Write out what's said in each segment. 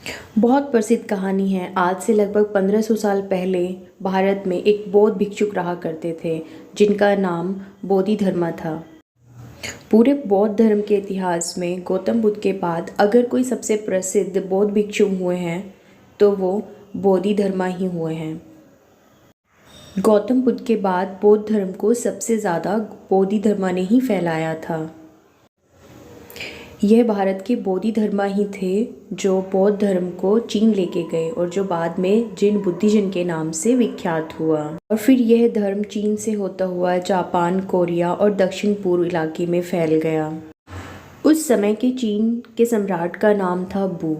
बहुत प्रसिद्ध कहानी है। आज से लगभग 1500 साल पहले भारत में एक बौद्ध भिक्षुक रहा करते थे जिनका नाम बोधिधर्मा था। पूरे बौद्ध धर्म के इतिहास में गौतम बुद्ध के बाद अगर कोई सबसे प्रसिद्ध बौद्ध भिक्षु हुए हैं तो वो बोधिधर्मा ही हुए हैं। गौतम बुद्ध के बाद बौद्ध धर्म को सबसे ज़्यादा बोधिधर्मा ने ही फैलाया था। यह भारत के बोधिधर्मा ही थे जो बौद्ध धर्म को चीन लेके गए और जो बाद में जिन बुद्धिज्म के नाम से विख्यात हुआ। और फिर यह धर्म चीन से होता हुआ जापान, कोरिया और दक्षिण पूर्व इलाके में फैल गया। उस समय के चीन के सम्राट का नाम था बू।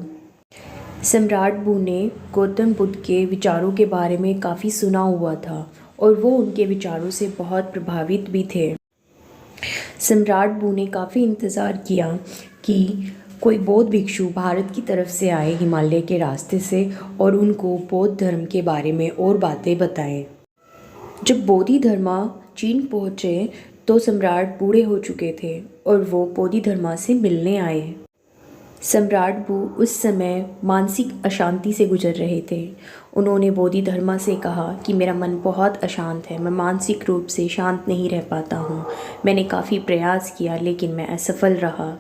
सम्राट बू ने गौतम बुद्ध के विचारों के बारे में काफ़ी सुना हुआ था और वो उनके विचारों से बहुत प्रभावित भी थे। सम्राट बू ने काफ़ी इंतज़ार किया कि कोई बौद्ध भिक्षु भारत की तरफ से आए हिमालय के रास्ते से और उनको बौद्ध धर्म के बारे में और बातें बताए। जब बोधिधर्मा चीन पहुँचे तो सम्राट बूढ़े हो चुके थे और वो बोधिधर्मा से मिलने आए। सम्राट बू उस समय मानसिक अशांति से गुजर रहे थे। उन्होंने बोधिधर्मा से कहा कि मेरा मन बहुत अशांत है, मैं मानसिक रूप से शांत नहीं रह पाता हूँ। मैंने काफ़ी प्रयास किया लेकिन मैं असफल रहा।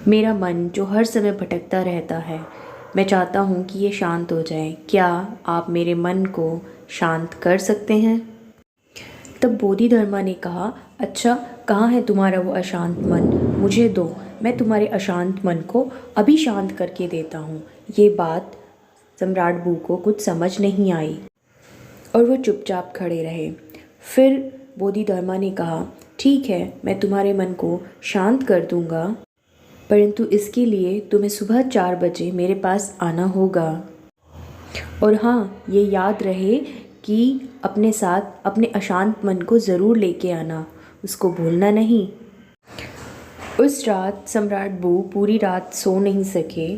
मेरा मन जो हर समय भटकता रहता है, मैं चाहता हूँ कि ये शांत हो जाए। क्या आप मेरे मन को शांत कर सकते हैं? तब बोधिधर्मा ने कहा, अच्छा, कहाँ है तुम्हारा वो अशांत मन? मुझे दो, मैं तुम्हारे अशांत मन को अभी शांत करके देता हूँ। ये बात सम्राट बू को कुछ समझ नहीं आई और वो चुपचाप खड़े रहे। फिर बोधिधर्मा ने कहा, ठीक है, मैं तुम्हारे मन को शांत कर दूँगा, परंतु इसके लिए तुम्हें सुबह 4 बजे मेरे पास आना होगा। और हाँ, ये याद रहे कि अपने साथ अपने अशांत मन को ज़रूर लेके आना, उसको भूलना नहीं। उस रात सम्राट बू पूरी रात सो नहीं सके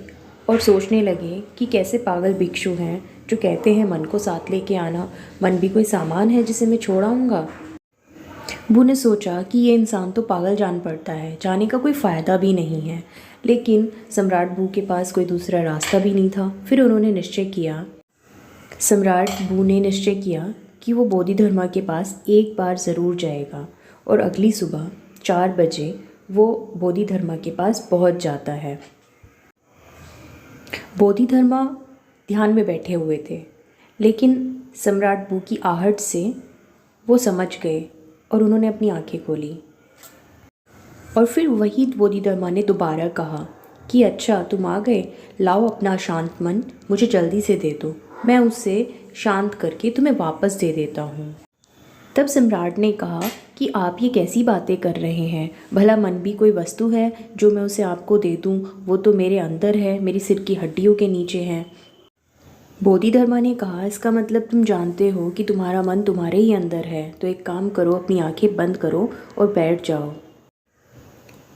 और सोचने लगे कि कैसे पागल भिक्षु हैं जो कहते हैं मन को साथ लेके आना। मन भी कोई सामान है जिसे मैं छोड़ आऊँगा? बू ने सोचा कि ये इंसान तो पागल जान पड़ता है, जाने का कोई फ़ायदा भी नहीं है। लेकिन सम्राट बू के पास कोई दूसरा रास्ता भी नहीं था। फिर उन्होंने सम्राट बू ने निश्चय किया कि वो बोधिधर्मा के पास एक बार ज़रूर जाएगा और अगली सुबह 4 बजे वो बोधिधर्मा के पास पहुंच जाता है। बोधिधर्मा ध्यान में बैठे हुए थे, लेकिन सम्राट बू की आहट से वो समझ गए और उन्होंने अपनी आंखें खोली। और फिर वही बोधिधर्मा ने दोबारा कहा कि अच्छा, तुम आ गए, लाओ अपना शांत मन मुझे जल्दी से दे दो, मैं उसे शांत करके तुम्हें वापस दे देता हूँ। तब सम्राट ने कहा कि आप ये कैसी बातें कर रहे हैं? भला मन भी कोई वस्तु है जो मैं उसे आपको दे दूँ? वो तो मेरे अंदर है, मेरी सिर की हड्डियों के नीचे है। बोधिधर्मा ने कहा, इसका मतलब तुम जानते हो कि तुम्हारा मन तुम्हारे ही अंदर है। तो एक काम करो, अपनी आंखें बंद करो और बैठ जाओ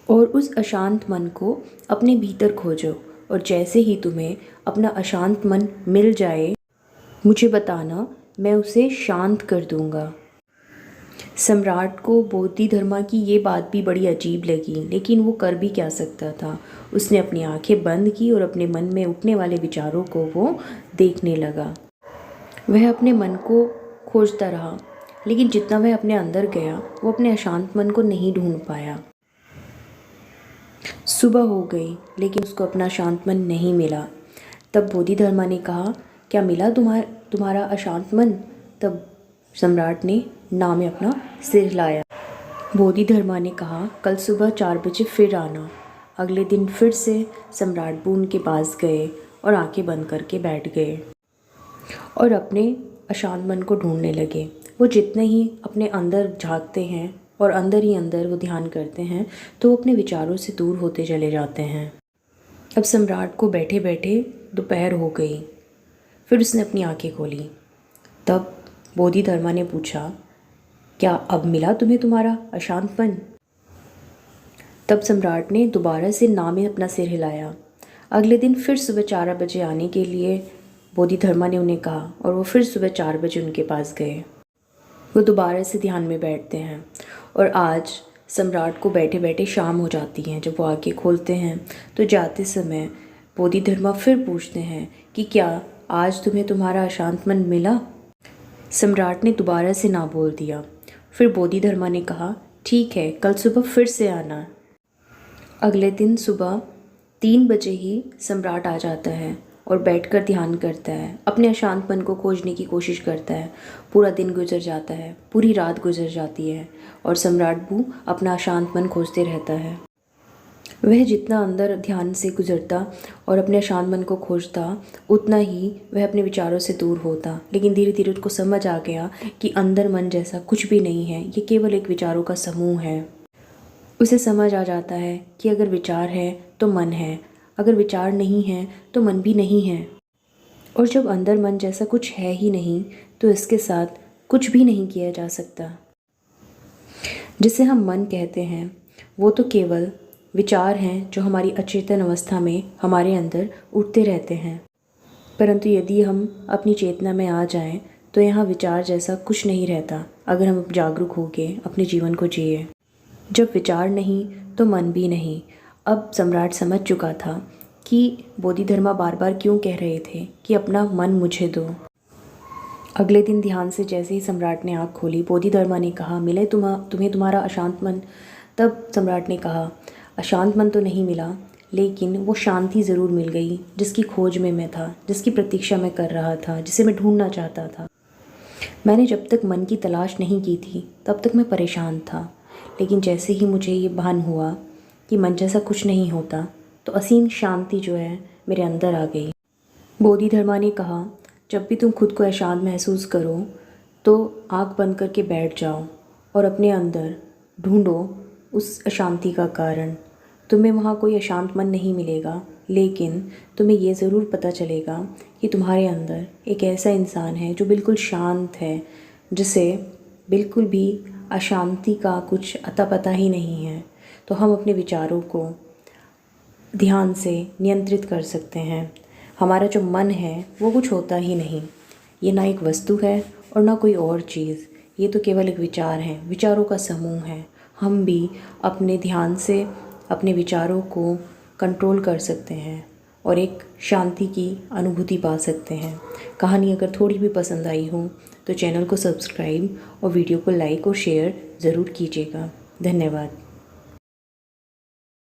और उस अशांत मन को अपने भीतर खोजो, और जैसे ही तुम्हें अपना अशांत मन मिल जाए मुझे बताना, मैं उसे शांत कर दूंगा। सम्राट को बोधिधर्मा की ये बात भी बड़ी अजीब लगी, लेकिन वो कर भी क्या सकता था। उसने अपनी आंखें बंद की और अपने मन में उठने वाले विचारों को वो देखने लगा। वह अपने मन को खोजता रहा, लेकिन जितना वह अपने अंदर गया वो अपने अशांत मन को नहीं ढूंढ पाया। सुबह हो गई लेकिन उसको अपना शांत मन नहीं मिला। तब बोधिधर्मा ने कहा, क्या मिला तुम्हारा अशांत मन? तब सम्राट ने नाव में अपना सिर हिलाया। बोधिधर्मा ने कहा, कल सुबह 4 बजे फिर आना। अगले दिन फिर से सम्राट बू उनके पास गए और आंखें बंद करके बैठ गए और अपने अशांत मन को ढूंढने लगे। वो जितने ही अपने अंदर झांकते हैं और अंदर ही अंदर वो ध्यान करते हैं तो वो अपने विचारों से दूर होते चले जाते हैं। अब सम्राट को बैठे बैठे दोपहर हो गई। फिर उसने अपनी आंखें खोली। तब बोधिधर्मा ने पूछा, क्या अब मिला तुम्हें तुम्हारा अशांतपन? तब सम्राट ने दोबारा से ना में अपना सिर हिलाया। अगले दिन फिर सुबह 4 बजे आने के लिए बोधिधर्मा ने उन्हें कहा और वो फिर सुबह 4 बजे उनके पास गए। वो दोबारा से ध्यान में बैठते हैं और आज सम्राट को बैठे बैठे शाम हो जाती है। जब वो आंखें खोलते हैं तो जाते समय बोधिधर्मा फिर पूछते हैं कि क्या आज तुम्हें तुम्हारा अशांत मन मिला? सम्राट ने दोबारा से ना बोल दिया। फिर बोधिधर्मा ने कहा, ठीक है, कल सुबह फिर से आना। अगले दिन सुबह 3 बजे ही सम्राट आ जाता है और बैठकर ध्यान करता है, अपने अशांतपन को खोजने की कोशिश करता है। पूरा दिन गुजर जाता है, पूरी रात गुजर जाती है और सम्राट बू अपना अशांतपन खोजते रहता है। वह जितना अंदर ध्यान से गुजरता और अपने अशांत मन को खोजता, उतना ही वह अपने विचारों से दूर होता। लेकिन धीरे धीरे उसको समझ आ गया कि अंदर मन जैसा कुछ भी नहीं है, ये केवल एक विचारों का समूह है। उसे समझ आ जाता है कि अगर विचार है तो मन है, अगर विचार नहीं है तो मन भी नहीं है। और जब अंदर मन जैसा कुछ है ही नहीं, तो इसके साथ कुछ भी नहीं किया जा सकता। जिसे हम मन कहते हैं, वो तो केवल विचार हैं जो हमारी अचेतन अवस्था में हमारे अंदर उठते रहते हैं। परंतु यदि हम अपनी चेतना में आ जाएं, तो यहाँ विचार जैसा कुछ नहीं रहता, अगर हम जागरूक होकर अपने जीवन को जिए। जब विचार नहीं तो मन भी नहीं। अब सम्राट समझ चुका था कि बोधिधर्मा बार बार क्यों कह रहे थे कि अपना मन मुझे दो। अगले दिन ध्यान से जैसे ही सम्राट ने आँख खोली, बोधिधर्मा ने कहा, मिले तुम्हें तुम्हारा अशांत मन? तब सम्राट ने कहा, अशांत मन तो नहीं मिला, लेकिन वो शांति ज़रूर मिल गई जिसकी खोज में मैं था, जिसकी प्रतीक्षा मैं कर रहा था, जिसे मैं ढूंढना चाहता था। मैंने जब तक मन की तलाश नहीं की थी, तब तक मैं परेशान था। लेकिन जैसे ही मुझे ये भान हुआ कि मन जैसा कुछ नहीं होता, तो असीम शांति जो है मेरे अंदर आ गई। बोधिधर्मा ने कहा, जब भी तुम खुद को अशांत महसूस करो तो आँख बंद करके बैठ जाओ और अपने अंदर ढूंढो उस अशांति का कारण। तुम्हें वहाँ कोई अशांत मन नहीं मिलेगा, लेकिन तुम्हें ये ज़रूर पता चलेगा कि तुम्हारे अंदर एक ऐसा इंसान है जो बिल्कुल शांत है, जिसे बिल्कुल भी अशांति का कुछ अता पता ही नहीं है। तो हम अपने विचारों को ध्यान से नियंत्रित कर सकते हैं। हमारा जो मन है वो कुछ होता ही नहीं, ये ना एक वस्तु है और ना कोई और चीज़, ये तो केवल एक विचार है, विचारों का समूह है। हम भी अपने ध्यान से अपने विचारों को कंट्रोल कर सकते हैं और एक शांति की अनुभूति पा सकते हैं। कहानी अगर थोड़ी भी पसंद आई हो तो चैनल को सब्सक्राइब और वीडियो को लाइक और शेयर ज़रूर कीजिएगा। धन्यवाद।